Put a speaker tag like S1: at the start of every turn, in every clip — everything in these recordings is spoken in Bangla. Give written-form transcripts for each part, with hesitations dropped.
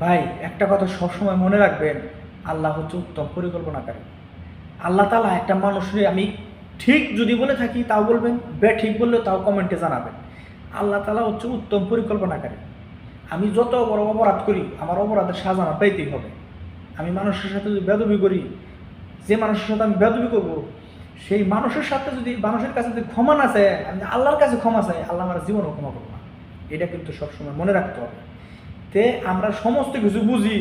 S1: ভাই একটা কথা সবসময় মনে রাখবেন, আল্লাহ হচ্ছে উত্তম পরিকল্পনাকারী। আল্লাহ তাআলা একটা মানুষের, আমি ঠিক যদি বলে থাকি তাও বলবেন, ঠিক বললে তাও কমেন্টে জানাবেন। আল্লাহ তাআলা হচ্ছে উত্তম পরিকল্পনাকারী। আমি যত বড় অপরাধ করি, আমার অপরাধের সাজা আমার পাইতেই হবে। আমি মানুষের সাথে যদি বেয়াদবি করি, যে মানুষের সাথে আমি বেয়াদবি করবো, সেই মানুষের সাথে যদি, মানুষের কাছে যদি ক্ষমা না চাই, আমি আল্লাহর কাছে ক্ষমা চাই, আল্লাহ আমার জীবনও ক্ষমা করবো না। এটা কিন্তু সবসময় মনে রাখতে হবে। তে আমরা সমস্ত কিছু বুঝি,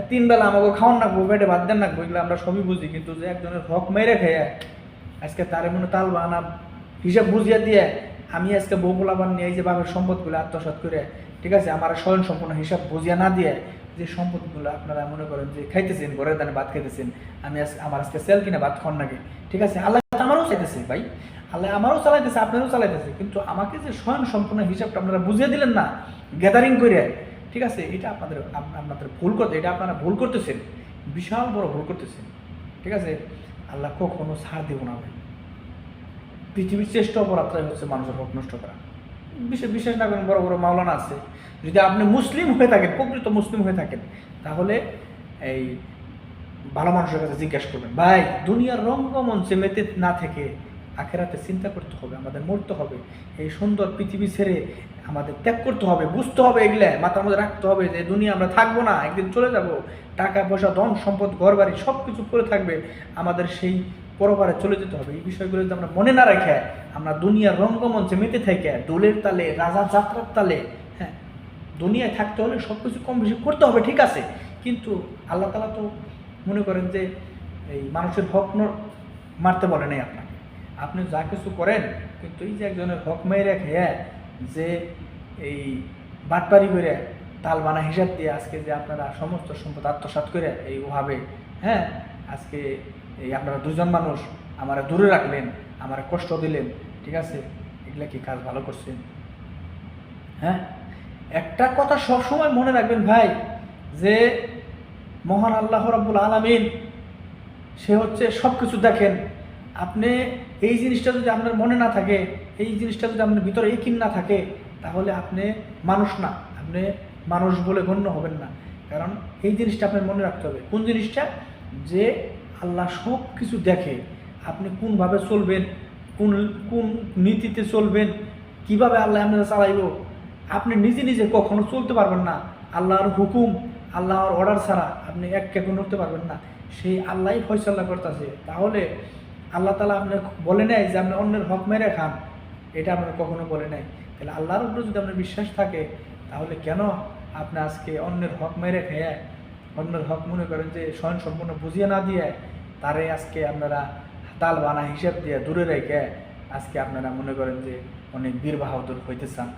S1: 3 বেলা আমাকে খাওয়ান রাখবো, পেটে ভাত দেন রাখবো, এগুলো আমরা সবই বুঝি, কিন্তু যে একজনের হক মেরে খেয়ে আজকে তারে মনে তাল বানা হিসাব বুঝিয়ে দিয়ে আমি আজকে বউগুলাবান নিয়ে এই যে বাপের সম্পদগুলো আত্মসাৎ করে, ঠিক আছে, আমার স্বয়ং সম্পূর্ণ হিসাব বুঝিয়ে না দিয়ে যে সম্পদগুলো আপনারা মনে করেন যে খাইতেছেন, ঘরের দানে ভাত খাইতেছেন, আমি আমার আজকে সেল কিনে ভাত খাওয়ান নাকি, ঠিক আছে, আল্লাহ আমারও চাইতেছে ভাই, আল্লাহ আমারও চালাইতেছে, আপনারও চালাইতেছে, কিন্তু আমাকে যে স্বয়ং সম্পূর্ণ হিসাবটা আপনারা বুঝিয়ে দিলেন না গ্যাদারিং করে, ঠিক আছে, এটা আপনাদের ভুল করতে, এটা আপনারা ভুল করতেছেন, বিশাল বড় ভুল করতেছেন, ঠিক আছে। আল্লাহ কখনো ছাড় দেব না ভাই। পৃথিবীর শ্রেষ্ঠ অপরাধটাই হচ্ছে মানুষের হক নষ্ট করা। বিশেষ না করেন, বড় বড় মাওলানা আছে, যদি আপনি মুসলিম হয়ে থাকেন, প্রকৃত মুসলিম হয়ে থাকেন, তাহলে এই ভালো মানুষের কাছে জিজ্ঞাসা করবেন, ভাই দুনিয়ার রঙ্গমঞ্চে মেতে না থেকে আখেরাতে চিন্তা করতে হবে, আমাদের মরতে হবে, এই সুন্দর পৃথিবী ছেড়ে আমাদের ত্যাগ করতে হবে, বুঝতে হবে, এগুলা মাথার মধ্যে রাখতে হবে যে দুনিয়া আমরা থাকবো না, একদিন চলে যাব, টাকা পয়সা ধন সম্পদ ঘর বাড়ি সব কিছু পড়ে থাকবে, আমাদের সেই পরপারে চলে যেতে হবে। এই বিষয়গুলো যদি আমরা মনে না রেখে আমরা দুনিয়ার রঙ্গমঞ্চে মেতে থেকে দোলের তালে, রাজা যাত্রার তালে, হ্যাঁ, দুনিয়ায় থাকতে হলে সব কিছু কম বেশি করতে হবে, ঠিক আছে, কিন্তু আল্লাহ তাআলা তো মনে করেন যে এই মানুষের হক মারতে বলে নাই আপনাকে, আপনি যা কিছু করেন, কিন্তু এই যে একজনের হক মেরে খেয়ে যে এই বাটপারি করে তাল বানা হিসাব দিয়ে আজকে যে আপনারা সমস্ত সম্পদ আত্মসাৎ করে এই ওভাবে, হ্যাঁ, আজকে এই আপনারা দুজন মানুষ আমার দূরে রাখলেন, আমার কষ্ট দিলেন, ঠিক আছে, এগুলা কি কাজ ভালো করছেন? হ্যাঁ, একটা কথা সবসময় মনে রাখবেন ভাই, যে মহান আল্লাহ রাব্বুল আলামিন সে হচ্ছে সব কিছু দেখেন। আপনি এই জিনিসটা যদি আপনার মনে না থাকে, এই জিনিসটা যদি আপনার ভিতরে ইকিন না থাকে, তাহলে আপনি মানুষ না, আপনি মানুষ বলে গণ্য হবেন না। কারণ এই জিনিসটা আপনার মনে রাখতে হবে। কোন জিনিসটা? যে আল্লাহ সব কিছু দেখে, আপনি কোনভাবে চলবেন, কোন কোন নীতিতে চলবেন, কিভাবে আল্লাহ আপনারা চালাইব, আপনি নিজে নিজে কখনো চলতে পারবেন না। আল্লাহর হুকুম, আল্লাহর অর্ডার ছাড়া আপনি এক কেকও নড়তে পারবেন না। সেই আল্লাহই ফয়সালা করতেছে। তাহলে আল্লাহ তাআলা আপনার বলে নাই যে আপনি অন্যের হক মেরে খান, এটা আপনার কখনো বলে নাই। তাহলে আল্লাহর উপরে যদি আপনার বিশ্বাস থাকে, তাহলে কেন আপনি আজকে অন্যের হক মেরে খেয়ে, অন্যের হক মনে করেন যে স্বয়ং সম্পূর্ণ বুঝিয়ে না দিয়ে তারে আজকে আপনারা তাল বানা হিসাব দিয়ে দূরে রেখে আজকে আপনারা মনে করেন যে অনেক বীর বাহাদুর হইতে চান?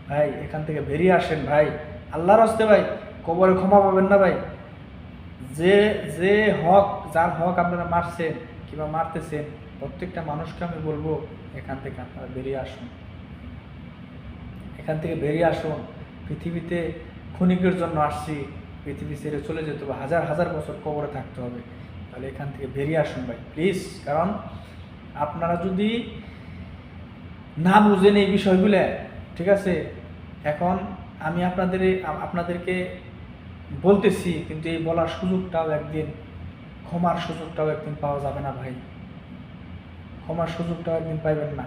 S1: ভাই এখান থেকে বেরিয়ে আসেন ভাই, আল্লাহর হস্তে ভাই, কবরে ক্ষমা পাবেন না ভাই। যে যে হক, যার হক আপনারা মারছেন কিংবা মারতেছেন, প্রত্যেকটা মানুষকে আমি বলবো এখান থেকে আপনারা বেরিয়ে আসুন, এখান থেকে বেরিয়ে আসুন। পৃথিবীতে ক্ষণিকের জন্য আসছি, পৃথিবী ছেড়ে চলে যেতে হবে, হাজার হাজার বছর কবরে থাকতে হবে। তাহলে এখান থেকে বেরিয়ে আসুন ভাই প্লিজ। কারণ আপনারা যদি না বুঝেন এই বিষয়গুলো, ঠিক আছে, এখন আমি আপনাদেরকে বলতেছি, কিন্তু এই বলার সুযোগটাও একদিন, ক্ষমার সুযোগটাও একদিন পাওয়া যাবে না ভাই, ক্ষমার সুযোগটাও একদিন পাইবেন না।